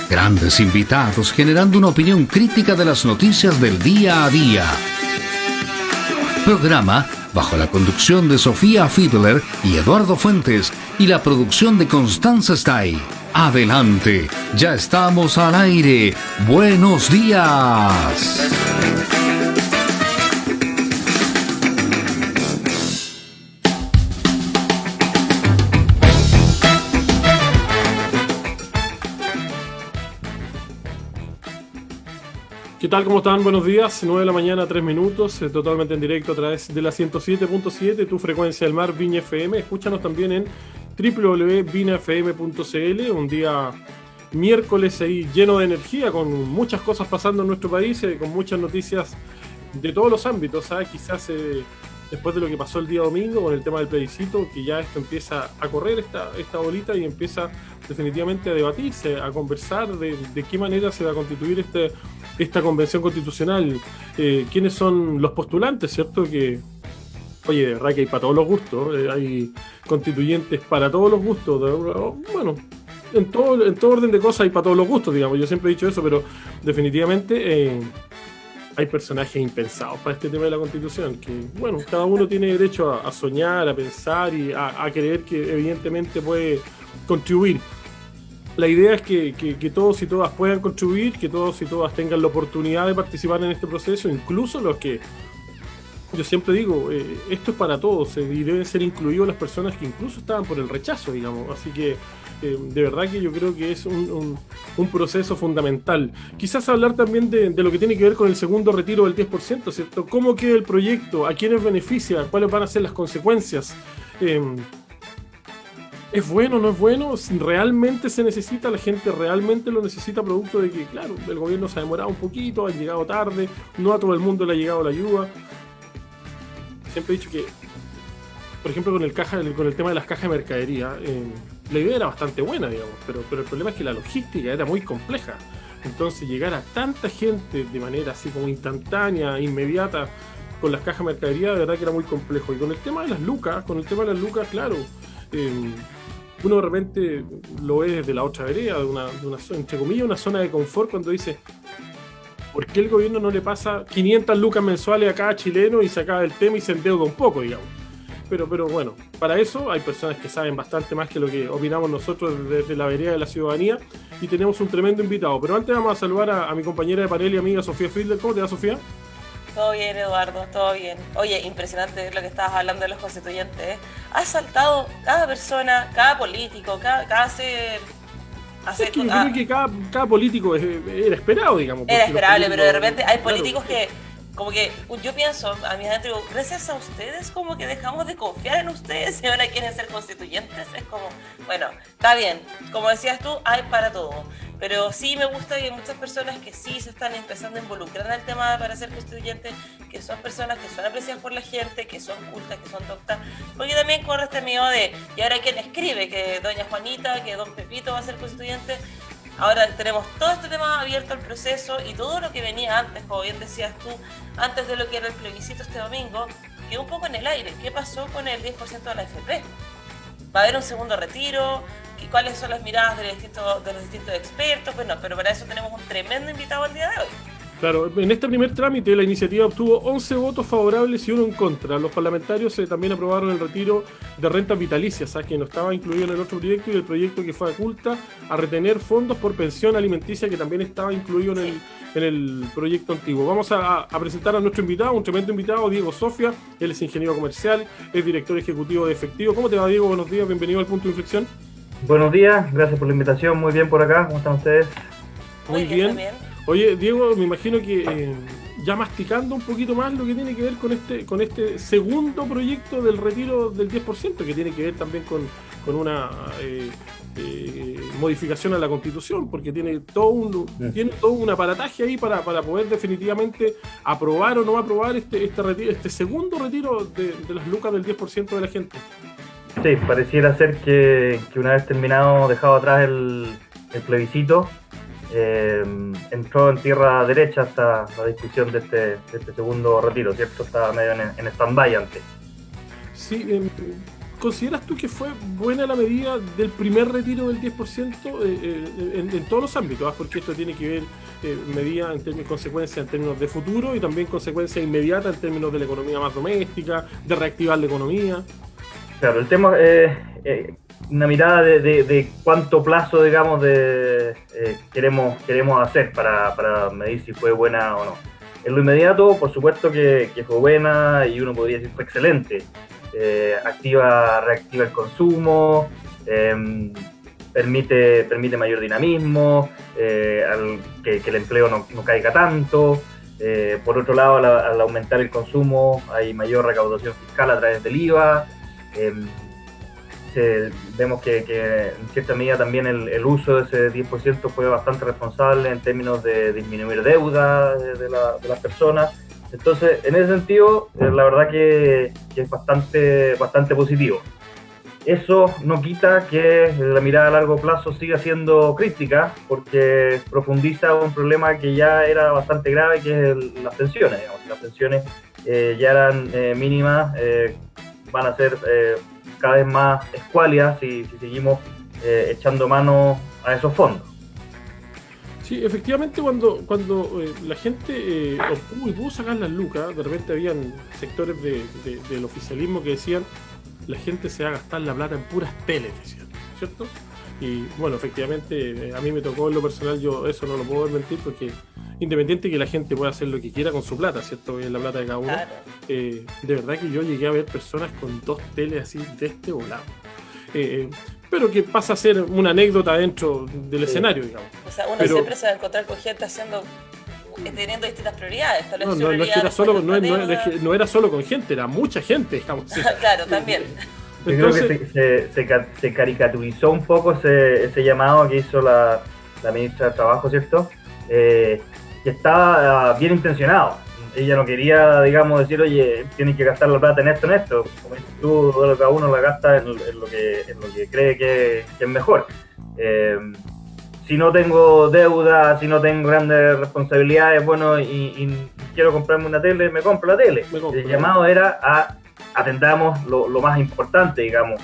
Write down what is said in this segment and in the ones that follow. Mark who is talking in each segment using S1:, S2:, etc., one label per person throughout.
S1: Grandes invitados generando una opinión crítica de las noticias del día a día. Programa bajo la conducción de Sofía Fiedler y Eduardo Fuentes y la producción de Constanza Stay. Adelante, ya estamos al aire. ¡Buenos días!
S2: ¿Qué tal? ¿Cómo están? Buenos días, 9 de la mañana, 3 minutos, totalmente en directo a través de la 107.7, tu frecuencia del mar, Viña FM. Escúchanos también en www.vinafm.cl, un día miércoles ahí lleno de energía, con muchas cosas pasando en nuestro país, con muchas noticias de todos los ámbitos, ¿sabes? Quizás después de lo que pasó el día domingo con el tema del plebiscito, que ya esto empieza a correr esta bolita y empieza definitivamente a debatirse, a conversar de qué manera se va a constituir esta convención constitucional, quiénes son los postulantes, ¿cierto? Que, oye, de verdad que hay para todos los gustos, hay constituyentes para todos los gustos, bueno, en todo orden de cosas hay para todos los gustos, digamos, yo siempre he dicho eso, pero definitivamente hay personajes impensados para este tema de la Constitución, que, bueno, cada uno tiene derecho a soñar, a pensar y a creer que evidentemente puede contribuir. La idea es que todos y todas puedan contribuir, que todos y todas tengan la oportunidad de participar en este proceso, incluso los que, yo siempre digo, esto es para todos y deben ser incluidos las personas que incluso estaban por el rechazo, digamos, así que de verdad que yo creo que es un proceso fundamental. Quizás hablar también de lo que tiene que ver con el segundo retiro del 10%, ¿cierto? ¿Cómo queda el proyecto? ¿A quiénes beneficia? ¿Cuáles van a ser las consecuencias? ¿Es bueno, no es bueno? ¿Realmente se necesita? ¿La gente realmente lo necesita producto de que, claro, el gobierno se ha demorado un poquito, ha llegado tarde, no a todo el mundo le ha llegado la ayuda? Siempre he dicho que, por ejemplo, con el tema de las cajas de mercadería, la idea era bastante buena, digamos, pero el problema es que la logística era muy compleja. Entonces, llegar a tanta gente de manera así como instantánea, inmediata, con las cajas de mercadería, de verdad que era muy complejo. Y con el tema de las lucas, claro, uno de repente lo ve desde la otra vereda, de una entre comillas, una zona de confort, cuando dice, ¿por qué el gobierno no le pasa 500 lucas mensuales a cada chileno y se acaba el tema y se endeuda un poco, digamos? Pero bueno, para eso hay personas que saben bastante más que lo que opinamos nosotros desde la vereda de la ciudadanía, y tenemos un tremendo invitado. Pero antes vamos a saludar a mi compañera de panel y amiga Sofía Fiedler. ¿Cómo te va, Sofía?
S3: Todo bien, Eduardo, todo bien. Oye, impresionante lo que estabas hablando de los constituyentes. Has saltado cada persona, cada político, cada ser...
S2: Es que yo creo que cada político era esperado, digamos.
S3: Era esperable, pero de repente hay políticos que... Como que yo pienso a mi adentro, digo, gracias a ustedes como que dejamos de confiar en ustedes y ahora quieren ser constituyentes. Es como, bueno, está bien, como decías tú, hay para todo. Pero sí me gusta que hay muchas personas que sí se están empezando a involucrar en el tema para ser constituyentes, que son personas que son apreciadas por la gente, que son cultas, que son doctas. Porque también corre este miedo de, ¿y ahora quién escribe? Que doña Juanita, que don Pepito va a ser constituyente. Ahora tenemos todo este tema abierto al proceso y todo lo que venía antes, como bien decías tú, antes de lo que era el plebiscito este domingo, quedó un poco en el aire. ¿Qué pasó con el 10% de la AFP? ¿Va a haber un segundo retiro? ¿Y cuáles son las miradas de los distintos expertos? Bueno, pero para eso tenemos un tremendo invitado el día de hoy.
S2: Claro, en este primer trámite la iniciativa obtuvo 11 votos favorables y 1 en contra. Los parlamentarios también aprobaron el retiro de rentas vitalicias, que no estaba incluido en el otro proyecto, y el proyecto que fue faculta a retener fondos por pensión alimenticia, que también estaba incluido en el proyecto antiguo. Vamos a presentar a nuestro invitado, un tremendo invitado, Diego Sofia. Él es ingeniero comercial, es director ejecutivo de Efectivo. ¿Cómo te va, Diego? Buenos días, bienvenido al Punto de Inflexión.
S4: Buenos días, gracias por la invitación, muy bien por acá, ¿cómo están ustedes?
S3: Muy bien.
S2: Oye, Diego, me imagino que ya masticando un poquito más lo que tiene que ver con este segundo proyecto del retiro del 10%, que tiene que ver también con una modificación a la Constitución, porque tiene todo un aparataje ahí para poder definitivamente aprobar o no aprobar este segundo retiro de las lucas del 10% de la gente.
S4: Sí, pareciera ser que una vez dejado atrás el plebiscito, entró en tierra derecha hasta la discusión de este segundo retiro, ¿cierto? Estaba medio en stand-by antes.
S2: Sí, ¿consideras tú que fue buena la medida del primer retiro del 10% en todos los ámbitos? Porque esto tiene que ver medida en términos de consecuencias en términos de futuro y también consecuencias inmediatas en términos de la economía más doméstica, de reactivar la economía.
S4: Claro, el tema es una mirada de cuánto plazo, digamos, queremos hacer para medir si fue buena o no. En lo inmediato, por supuesto que fue buena y uno podría decir fue excelente. Reactiva el consumo, permite mayor dinamismo, que el empleo no caiga tanto. Por otro lado, al aumentar el consumo hay mayor recaudación fiscal a través del IVA. Vemos que en cierta medida también el uso de ese 10% fue bastante responsable en términos de disminuir deuda de las personas. Entonces, en ese sentido, la verdad que es bastante positivo. Eso no quita que la mirada a largo plazo siga siendo crítica, porque profundiza un problema que ya era bastante grave, que es las pensiones. Digamos. Las pensiones ya eran mínimas, van a ser cada vez más escuálidas si seguimos echando mano a esos fondos.
S2: Sí, efectivamente, cuando la gente obtuvo y pudo sacar las lucas, de repente habían sectores del oficialismo que decían la gente se va a gastar la plata en puras teles, decían, ¿cierto? Y bueno, efectivamente, a mí me tocó en lo personal, yo eso no lo puedo mentir, porque independiente que la gente pueda hacer lo que quiera con su plata, ¿cierto? Es la plata de cada uno.
S3: Claro.
S2: De verdad que yo llegué a ver personas con 2 teles así de este volado. Pero que pasa a ser una anécdota dentro del escenario, digamos.
S3: O sea, uno siempre se va a encontrar con gente teniendo distintas prioridades.
S2: No es que era solo, no era solo con gente, era mucha gente, digamos. Sí.
S3: Claro, también.
S4: Entonces, yo creo que se caricaturizó un poco ese llamado que hizo la ministra de Trabajo, ¿cierto? Que estaba bien intencionado. Ella no quería, digamos, decir, oye, tienes que gastar la plata en esto. Como dices tú, cada uno la gasta en lo que cree que es mejor. Si no tengo deuda, si no tengo grandes responsabilidades, bueno, y quiero comprarme una tele, me compro la tele. El llamado era atendamos lo más importante, digamos,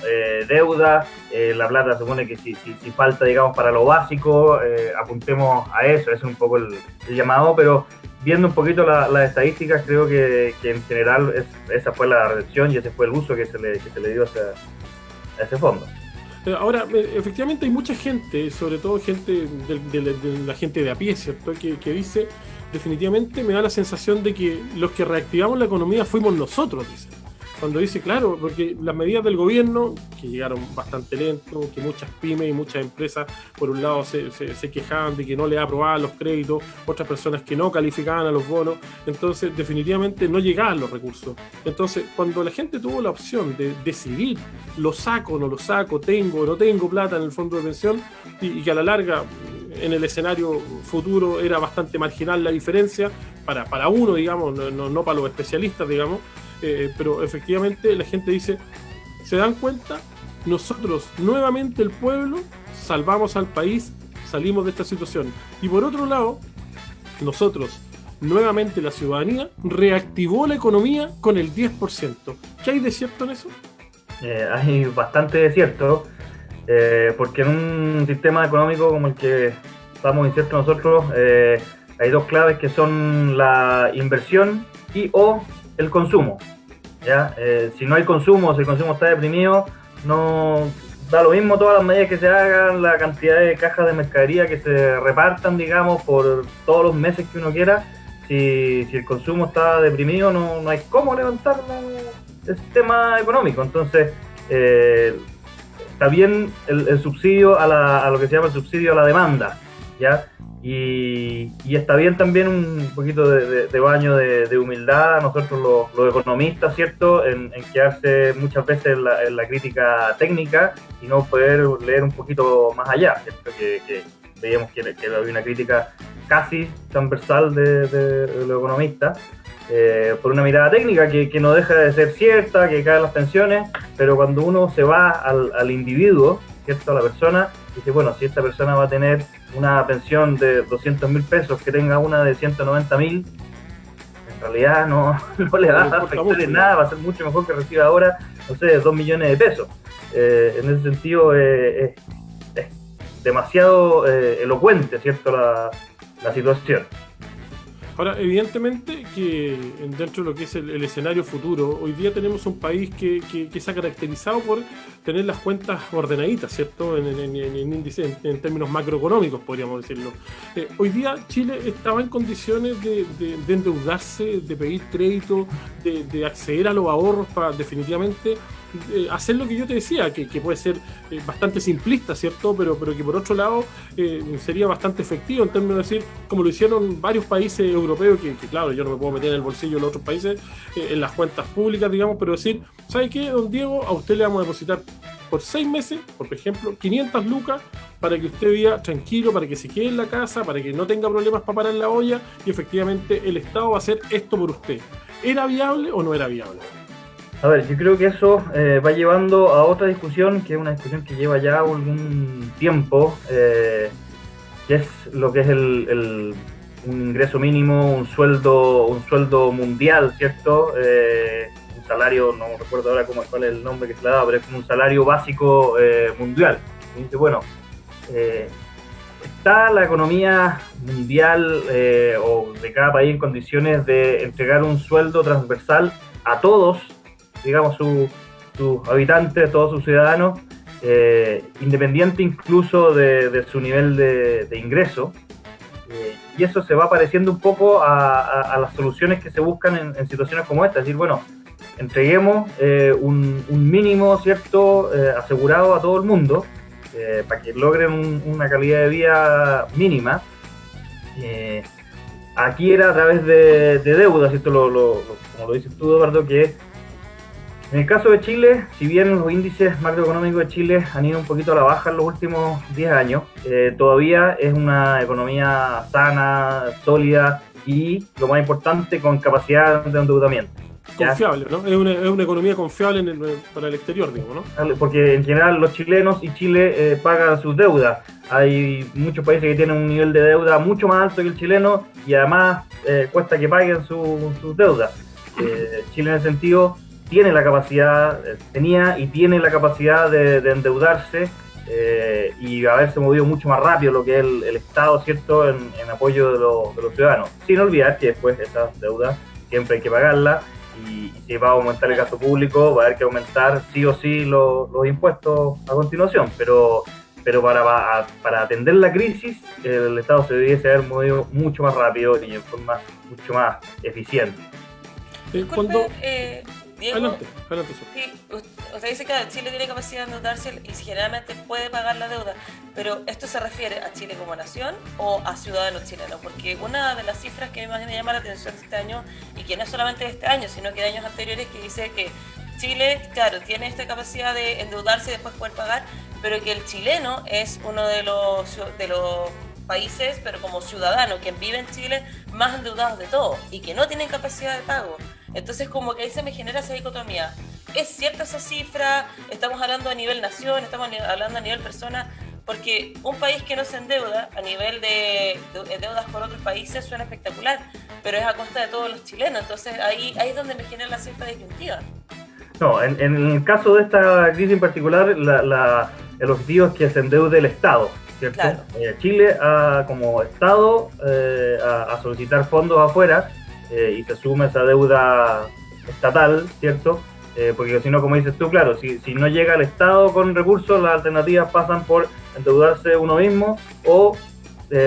S4: deuda, la plata se supone que si falta, digamos, para lo básico, apuntemos a eso, ese es un poco el llamado, pero viendo un poquito las estadísticas, creo que en general esa fue la recepción y ese fue el uso que se le dio a ese fondo.
S2: Ahora, efectivamente hay mucha gente, sobre todo gente de la gente de a pie, ¿cierto? Que dice, definitivamente me da la sensación de que los que reactivamos la economía fuimos nosotros, dice. Cuando dice, claro, porque las medidas del gobierno, que llegaron bastante lento, que muchas pymes y muchas empresas, por un lado, se quejaban de que no le aprobaban los créditos, otras personas que no calificaban a los bonos, entonces definitivamente no llegaban los recursos. Entonces, cuando la gente tuvo la opción de decidir, lo saco, no lo saco, tengo o no tengo plata en el fondo de pensión, y que a la larga, en el escenario futuro, era bastante marginal la diferencia, para uno, digamos, no para los especialistas, digamos, pero efectivamente la gente dice, ¿se dan cuenta? Nosotros, nuevamente el pueblo, salvamos al país, salimos de esta situación. Y por otro lado, nosotros, nuevamente la ciudadanía, reactivó la economía con el 10%. ¿Qué hay de cierto en eso?
S4: Hay bastante de cierto, porque en un sistema económico como el que estamos insertos nosotros, hay dos claves que son la inversión y o el consumo, ¿ya? Si no hay consumo, si el consumo está deprimido, no da lo mismo todas las medidas que se hagan, la cantidad de cajas de mercadería que se repartan, digamos, por todos los meses que uno quiera. Si el consumo está deprimido, no hay cómo levantar el sistema económico. Entonces, está bien el subsidio a lo que se llama el subsidio a la demanda, ¿ya? Y está bien también un poquito de baño de humildad, nosotros los economistas, ¿cierto?, en quedarse muchas veces en la crítica técnica y no poder leer un poquito más allá, ¿cierto? Que veíamos que había una crítica casi transversal de los economistas, por una mirada técnica que no deja de ser cierta, que caen las pensiones, pero cuando uno se va al individuo, ¿cierto?, a la persona, dice, bueno, si esta persona va a tener una pensión de 200.000 pesos, que tenga una de 190.000, en realidad no, no le va a afectar en nada, va a ser mucho mejor que reciba ahora, no sé, 2 millones de pesos. En ese sentido es demasiado elocuente, ¿cierto?, la situación.
S2: Ahora, evidentemente que dentro de lo que es el escenario futuro, hoy día tenemos un país que se ha caracterizado por tener las cuentas ordenaditas, ¿cierto? En términos macroeconómicos, podríamos decirlo. Hoy día Chile estaba en condiciones de endeudarse, de pedir crédito, de acceder a los ahorros para definitivamente hacer lo que yo te decía, que puede ser bastante simplista, ¿cierto? Pero que por otro lado sería bastante efectivo en términos de decir, como lo hicieron varios países europeos, que claro, yo no me puedo meter en el bolsillo de los otros países, en las cuentas públicas, digamos, pero decir, ¿sabe qué, don Diego? A usted le vamos a depositar por 6 meses, por ejemplo, 500 lucas para que usted viva tranquilo, para que se quede en la casa, para que no tenga problemas para parar la olla, y efectivamente el Estado va a hacer esto por usted. ¿Era viable o no era viable?
S4: A ver, yo creo que eso va llevando a otra discusión, que es una discusión que lleva ya algún tiempo, que es lo que es un ingreso mínimo, un sueldo mundial, ¿cierto? Un salario, no recuerdo ahora cuál es el nombre que se le da, pero es como un salario básico mundial. Y dice, bueno, ¿está la economía mundial o de cada país en condiciones de entregar un sueldo transversal a todos, digamos, sus habitantes, todos sus ciudadanos, independiente incluso de su nivel de ingreso? Y eso se va pareciendo un poco a las soluciones que se buscan en situaciones como esta. Es decir, bueno, entreguemos un mínimo, ¿cierto?, asegurado a todo el mundo, para que logren una calidad de vida mínima. Aquí era a través de deuda, ¿cierto? Como lo dices tú, Eduardo, que en el caso de Chile, si bien los índices macroeconómicos de Chile han ido un poquito a la baja en los últimos 10 años, todavía es una economía sana, sólida y, lo más importante, con capacidad de endeudamiento. ¿Ya?
S2: Confiable, ¿no? Es una economía confiable para el exterior, digo, ¿no?
S4: Porque en general los chilenos y Chile pagan sus deudas. Hay muchos países que tienen un nivel de deuda mucho más alto que el chileno y además cuesta que paguen sus deudas. Chile en ese sentido tiene la capacidad, tenía y tiene la capacidad de endeudarse y haberse movido mucho más rápido lo que es el Estado, ¿cierto?, en apoyo de los ciudadanos. Sin olvidar que después esas deudas siempre hay que pagarlas y si va a aumentar el gasto público va a haber que aumentar sí o sí los impuestos a continuación. Pero para atender la crisis el Estado se debiese haber movido mucho más rápido y en forma mucho más eficiente.
S3: Diego,
S2: adelante.
S3: Sí, usted dice que Chile tiene capacidad de endeudarse y generalmente puede pagar la deuda, pero ¿esto se refiere a Chile como nación o a ciudadanos chilenos? Porque una de las cifras que más me llama la atención de este año, y que no es solamente de este año, sino que de años anteriores, que dice que Chile, claro, tiene esta capacidad de endeudarse y después poder pagar, pero que el chileno es uno de los países, pero como ciudadano, quien vive en Chile, más endeudados de todo y que no tienen capacidad de pago. Entonces como que ahí se me genera esa dicotomía. ¿Es cierta esa cifra? ¿Estamos hablando a nivel nación? ¿Estamos hablando a nivel persona? Porque un país que no se endeuda a nivel de deudas con otros países suena espectacular, pero es a costa de todos los chilenos. Entonces ahí es donde me genera la cierta disyuntiva.
S4: No, en el caso de esta crisis en particular, el objetivo es que se endeude el Estado, ¿cierto? Claro. Chile como Estado a solicitar fondos afuera y se asume esa deuda estatal, ¿cierto? Porque si no, como dices tú, claro, si no llega el Estado con recursos, las alternativas pasan por endeudarse uno mismo o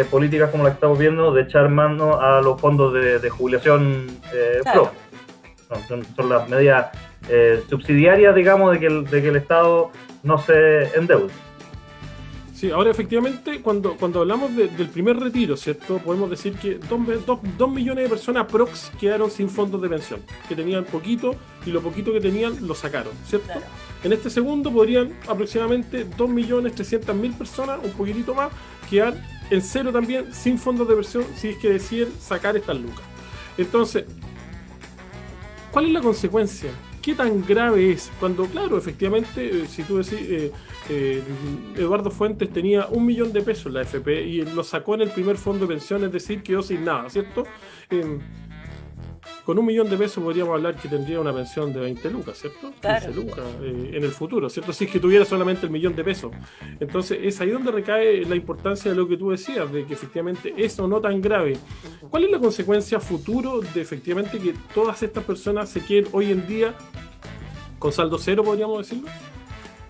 S4: políticas como las que estamos viendo de echar mano a los fondos de jubilación
S3: claro.
S4: Son las medidas subsidiarias, digamos, de que el Estado no se endeude.
S2: Sí, ahora efectivamente, cuando hablamos del primer retiro, ¿cierto? Podemos decir que 2 millones de personas aprox quedaron sin fondos de pensión, que tenían poquito y lo poquito que tenían lo sacaron, ¿cierto? Claro. En este segundo podrían aproximadamente 2.300.000 personas, un poquitito más, quedar en cero también sin fondos de pensión si es que deciden sacar estas lucas. Entonces, ¿cuál es la consecuencia? ¿Qué tan grave es? Cuando, claro, efectivamente, si tú decís, Eduardo Fuentes tenía 1 millón de pesos en la AFP y lo sacó en el primer fondo de pensión, es decir, quedó sin nada, ¿cierto? con 1 millón de pesos podríamos hablar que tendría una pensión de 20 lucas, ¿cierto?
S3: Claro.
S2: 15 lucas en el futuro, ¿cierto? Si es que tuviera solamente el 1 millón de pesos. Entonces es ahí donde recae la importancia de lo que tú decías, de que efectivamente eso no tan grave. ¿Cuál es la consecuencia futuro de efectivamente que todas estas personas se queden hoy en día con saldo cero, podríamos decirlo?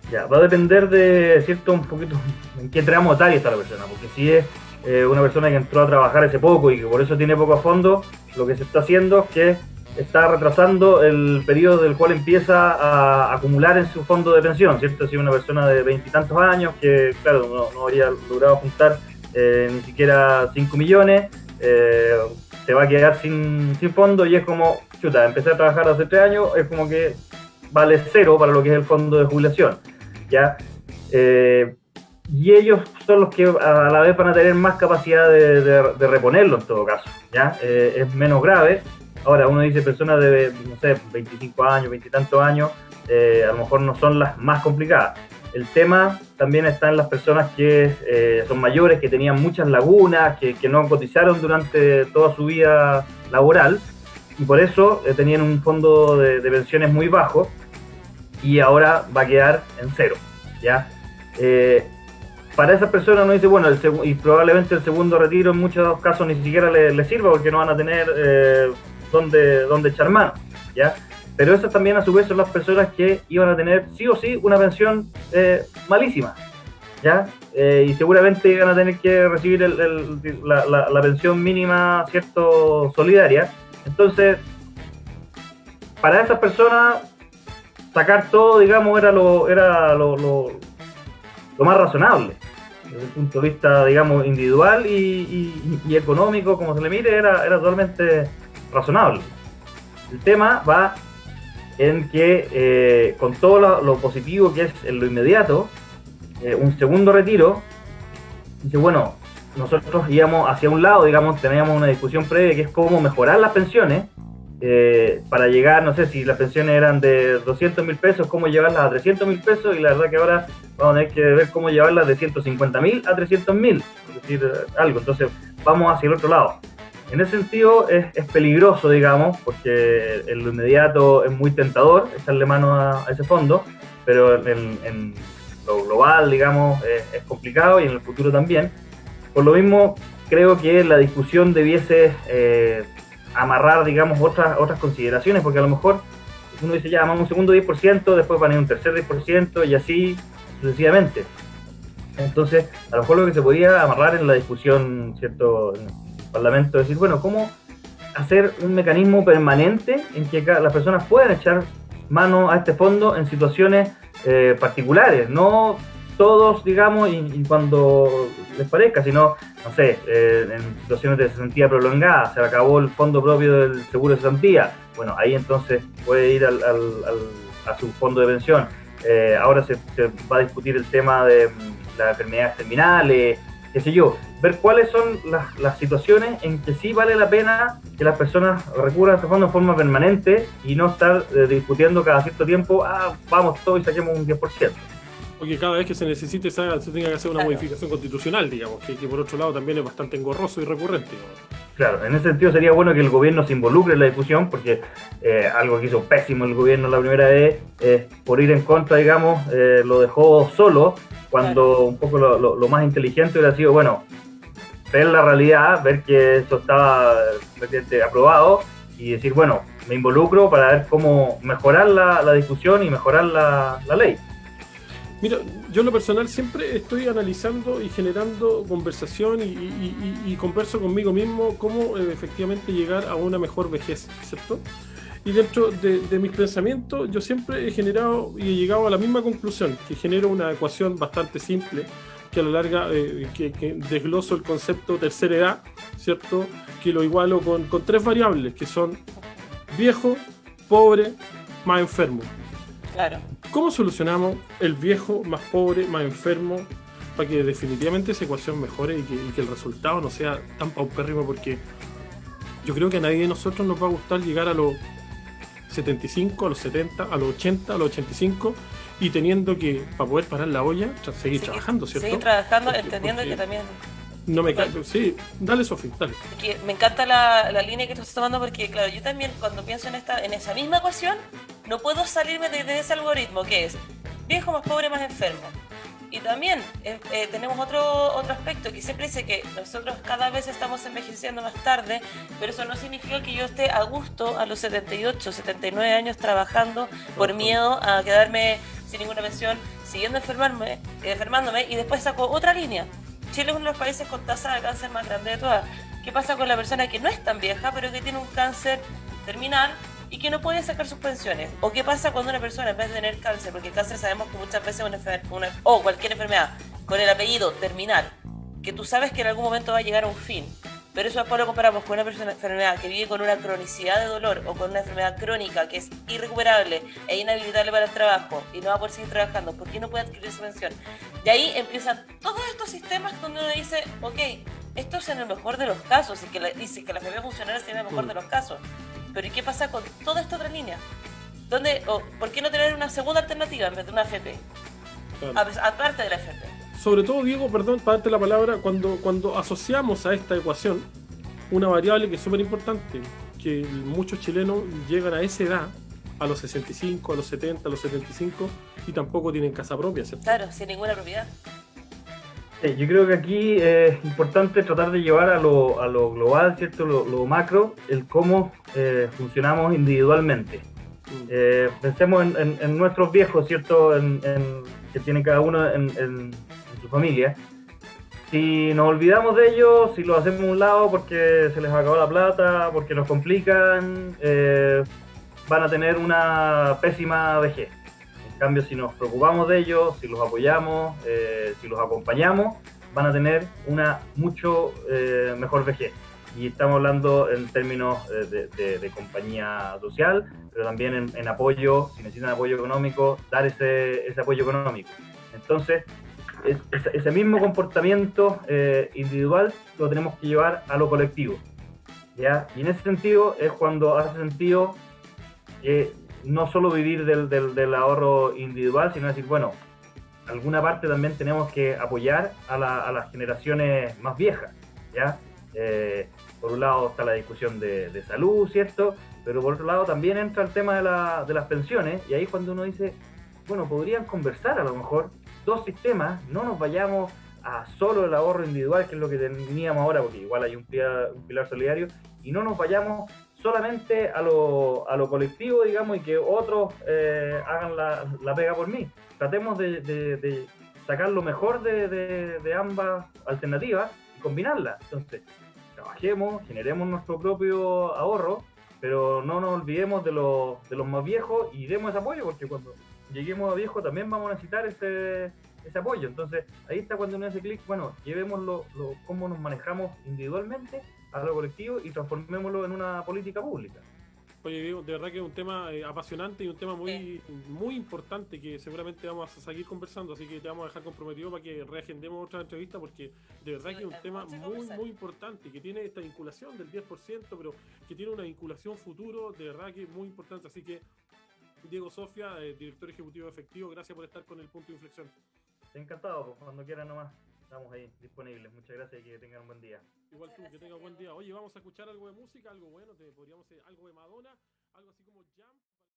S4: Ya, va a depender de, cierto, un poquito en qué tramo etario está la persona, porque si es una persona que entró a trabajar hace poco y que por eso tiene poco fondo, lo que se está haciendo es que está retrasando el periodo del cual empieza a acumular en su fondo de pensión, ¿cierto? Si una persona de 20 y tantos años que, claro, no habría logrado juntar ni siquiera 5 millones, se va a quedar sin fondo y es como, chuta, empecé a trabajar hace 3 años, es como que vale cero para lo que es el fondo de jubilación, ¿ya? Y ellos son los que a la vez van a tener más capacidad de reponerlo en todo caso, ¿ya? Es menos grave. Ahora, uno dice personas de, no sé, 25 años, 20 y tantos años, a lo mejor no son las más complicadas. El tema también está en las personas que son mayores, que tenían muchas lagunas, que no cotizaron durante toda su vida laboral, y por eso tenían un fondo de pensiones muy bajo, y ahora va a quedar en cero, ¿ya? Para esas personas uno dice, bueno, y probablemente el segundo retiro en muchos casos ni siquiera les sirva porque no van a tener dónde echar mano, ¿ya? Pero esas también a su vez son las personas que iban a tener sí o sí una pensión malísima, ¿ya? Y seguramente iban a tener que recibir la pensión mínima, ¿cierto?, solidaria. Entonces, para esas personas, sacar todo, digamos, era lo más razonable. Desde el punto de vista, digamos, individual y económico, como se le mire, era totalmente razonable. El tema va en que con todo lo positivo que es en lo inmediato, un segundo retiro, dice, bueno, nosotros íbamos hacia un lado, digamos, teníamos una discusión previa que es cómo mejorar las pensiones para llegar, no sé, si las pensiones eran de 200.000 pesos, cómo llevarlas a 300.000 pesos, y la verdad que ahora vamos a tener que ver cómo llevarlas de 150.000 a 300.000, es decir, algo. Entonces vamos hacia el otro lado. En ese sentido es peligroso, digamos, porque en lo inmediato es muy tentador echarle mano a ese fondo, pero en lo global, digamos, es complicado, y en el futuro también. Por lo mismo, creo que la discusión debiese amarrar, digamos, otras consideraciones, porque a lo mejor uno dice, ya, vamos un segundo 10%, después van a ir un tercer 10%, y así sucesivamente. Entonces, a lo mejor lo que se podría amarrar en la discusión, ¿cierto?, en el Parlamento, es decir, bueno, ¿cómo hacer un mecanismo permanente en que las personas puedan echar mano a este fondo en situaciones particulares? No todos, digamos, y cuando les parezca, sino, no sé, en situaciones de cesantía prolongada, se acabó el fondo propio del seguro de cesantía, bueno, ahí entonces puede ir a su fondo de pensión. Ahora se va a discutir el tema de las enfermedades terminales, qué sé yo, ver cuáles son las situaciones en que sí vale la pena que las personas recurran a este fondo en forma permanente y no estar discutiendo cada cierto tiempo, vamos todos y saquemos un 10%.
S2: Porque cada vez que se necesite se tenga que hacer una modificación constitucional, digamos, que por otro lado también es bastante engorroso y recurrente, digamos. Claro,
S4: en ese sentido sería bueno que el gobierno se involucre en la discusión, porque algo que hizo pésimo el gobierno la primera vez, por ir en contra, digamos, lo dejó solo, cuando un poco lo más inteligente hubiera sido, bueno, ver la realidad, ver que esto estaba aprobado y decir, bueno, me involucro para ver cómo mejorar la discusión y mejorar la ley.
S2: Mira, yo en lo personal siempre estoy analizando y generando conversación y converso conmigo mismo cómo efectivamente llegar a una mejor vejez, ¿cierto? Y dentro de mis pensamientos yo siempre he generado y he llegado a la misma conclusión, que genero una ecuación bastante simple, que a la larga que desgloso el concepto tercera edad, ¿cierto? Que lo igualo con 3 variables, que son viejo, pobre, más enfermo.
S3: Claro.
S2: ¿Cómo solucionamos el viejo más pobre más enfermo para que definitivamente esa ecuación mejore y que el resultado no sea tan paupérrimo? Porque yo creo que a nadie de nosotros nos va a gustar llegar a los 75, a los 70, a los 80, a los 85 y teniendo que, para poder parar la olla, seguir trabajando, ¿cierto?
S3: Seguir trabajando, entendiendo que también...
S2: No me cae. Sí, dale, Sofi, dale.
S3: Que me encanta la línea que tú estás tomando porque, claro, yo también cuando pienso en esa misma ecuación, no puedo salirme de ese algoritmo que es viejo más pobre más enfermo. Y también tenemos otro aspecto que siempre dice que nosotros cada vez estamos envejeciendo más tarde, pero eso no significa que yo esté a gusto a los 78, 79 años trabajando por miedo a quedarme sin ninguna pensión, siguiendo enfermándome y después saco otra línea. Chile es uno de los países con tasa de cáncer más grande de todas. ¿Qué pasa con la persona que no es tan vieja, pero que tiene un cáncer terminal y que no puede sacar sus pensiones? ¿O qué pasa cuando una persona, en vez de tener cáncer, porque el cáncer sabemos que muchas veces o cualquier enfermedad con el apellido terminal, que tú sabes que en algún momento va a llegar a un fin, pero eso después lo comparamos con una enfermedad que vive con una cronicidad de dolor o con una enfermedad crónica que es irrecuperable e inhabilitable para el trabajo y no va a poder seguir trabajando, ¿por qué no puede adquirir su pensión? De ahí empiezan todos estos sistemas donde uno dice, ok, esto es en el mejor de los casos, y que la enfermedad funcionara sería en el mejor de los casos. Pero ¿y qué pasa con toda esta otra línea? ¿Por qué no tener una segunda alternativa en vez de una AFP? Claro. Aparte de la AFP.
S2: Sobre todo, Diego, perdón, para darte la palabra, cuando asociamos a esta ecuación una variable que es súper importante, que muchos chilenos llegan a esa edad, a los 65, a los 70, a los 75, y tampoco tienen casa propia, ¿cierto?
S3: Claro, sin ninguna propiedad.
S4: Sí, yo creo que aquí es importante tratar de llevar a lo global, ¿cierto? Lo macro, el cómo funcionamos individualmente. Pensemos en nuestros viejos, ¿cierto? Que tienen cada uno en su familia. Si nos olvidamos de ellos, si los hacemos a un lado porque se les acabó la plata, porque nos complican, van a tener una pésima vejez. En cambio, si nos preocupamos de ellos, si los apoyamos, si los acompañamos, van a tener una mucho mejor vejez. Y estamos hablando en términos de compañía social, pero también en apoyo, si necesitan apoyo económico, dar ese apoyo económico. Entonces, ese mismo comportamiento individual lo tenemos que llevar a lo colectivo, ¿ya? Y en ese sentido es cuando hace sentido no solo vivir del ahorro individual, sino decir, bueno, alguna parte también tenemos que apoyar a las generaciones más viejas, ¿ya? Por un lado está la discusión de salud, ¿cierto? Pero por otro lado también entra el tema de las pensiones, y ahí es cuando uno dice, bueno, podrían conversar a lo mejor dos sistemas, no nos vayamos a solo el ahorro individual, que es lo que teníamos ahora, porque igual hay un pilar solidario, y no nos vayamos solamente a lo colectivo, digamos, y que otros hagan la pega por mí. Tratemos de sacar lo mejor de ambas alternativas y combinarlas. Entonces, trabajemos, generemos nuestro propio ahorro, pero no nos olvidemos de los más viejos y demos ese apoyo, porque cuando lleguemos a viejo también vamos a necesitar ese apoyo. Entonces, ahí está cuando uno hace clic, bueno, llevémoslo cómo nos manejamos individualmente a lo colectivo y transformémoslo en una política pública.
S2: Oye, Diego, de verdad que es un tema apasionante y un tema muy importante que seguramente vamos a seguir conversando, así que te vamos a dejar comprometido para que reagendemos otra entrevista, porque de verdad que es un tema muy importante, que tiene esta vinculación del 10%, pero que tiene una vinculación futuro, de verdad que es muy importante. Así que, Diego Sofia, director ejecutivo efectivo, gracias por estar con el punto de inflexión.
S4: Encantado, pues, cuando quieran nomás, estamos ahí disponibles. Muchas gracias y que tengan un buen día.
S2: Igual tú, que tengas buen día. Oye, vamos a escuchar algo de música, algo bueno, podríamos hacer algo de Madonna, algo así como Jump.